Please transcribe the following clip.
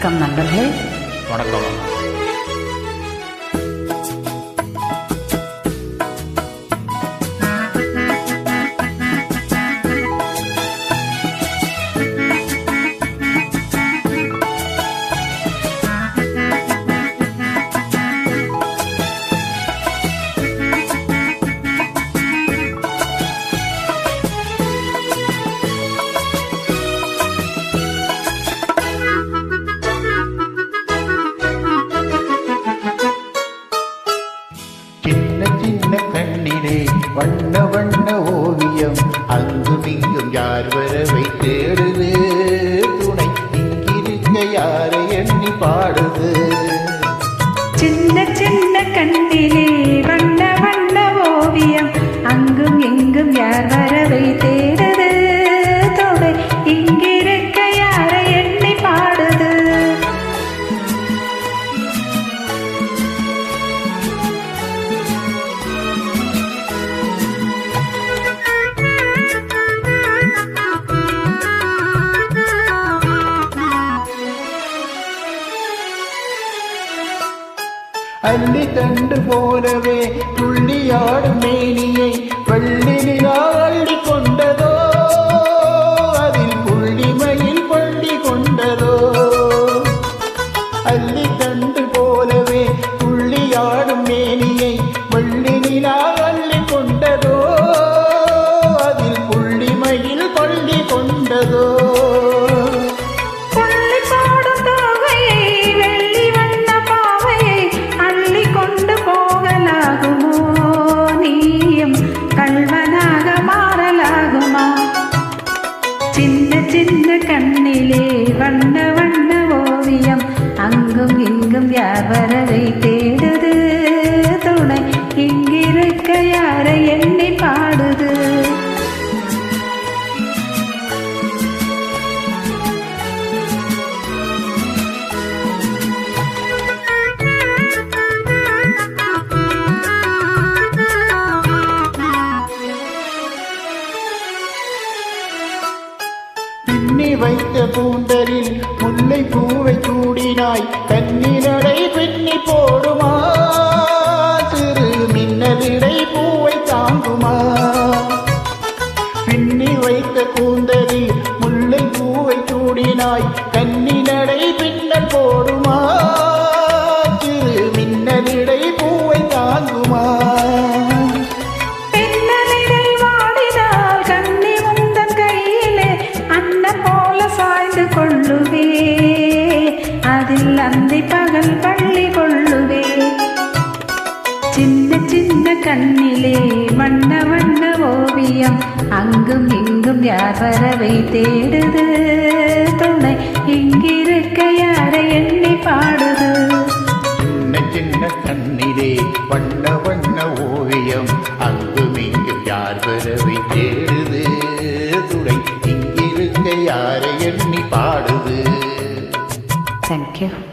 வணக்கம் நண்பர்களே. வணக்கம். சின்ன சின்ன கண்ணிலே வண்ண வண்ண ஓவியம், அங்கும் இங்கும் யார் வரவை தேடுது, துணை இங்கிருக்க யாரை எண்ணி பாடுது. சின்ன சின்ன கண்ணிலே வண்ண வண்ண ஓவியம், அங்கும் இங்கும் யார் வரவை தேடுது, துணை இங்கிருக்க யாரை எண்ணி பாடுது. அள்ளி தண்டு போலவே துள்ளியாடும் மேனியை வள்ளி நிலா அள்ளி கொண்டதோ, அதில் புள்ளிமையில் பள்ளி கொண்டதோ. அள்ளி தண்டு போலவே துள்ளியாடும் மேனியை வள்ளி நிலா அள்ளி கொண்டதோ, அதில் புள்ளிமையில் பள்ளி கொண்டதோ. சின்ன சின்ன கண்ணிலே வண்ண வண்ண ஓவியம், அங்கும் இங்கும் யார் வரவை தேடுது, துணை இங்கிருக்க யாரை எண்ணி பாடுது. பின்னி வைத்த பூந்தரில் முல்லை பூவை சூடினாய், கண்ணினடை பின்னி போடுமா, சிறு மின்னலிடை பூவை தாங்குமா. பின்னி வைத்த பூந்தரில் முல்லை பூவை சூடினாய், கண்ணினடை பின்னல் போடுமா, சிறு மின்னலிடை பூவை தாங்குமா. அதில் அந்தி பகல் பள்ளி கொள்ளுவே. சின்ன சின்ன கண்ணிலே வண்ண வண்ண ஓவியம், அங்கும் இங்கும் யார் வரவை தேடுது, துணை இங்கிருக்க யாரை எண்ணி பாடுது. சின்ன சின்ன கண்ணிலே வண்ண வண்ண ஓவியம், அங்கும் இங்கும் யார் வரவை தேடுது, துணை இங்கிருக்க யாரை எண்ணி பாடுது. Thank you.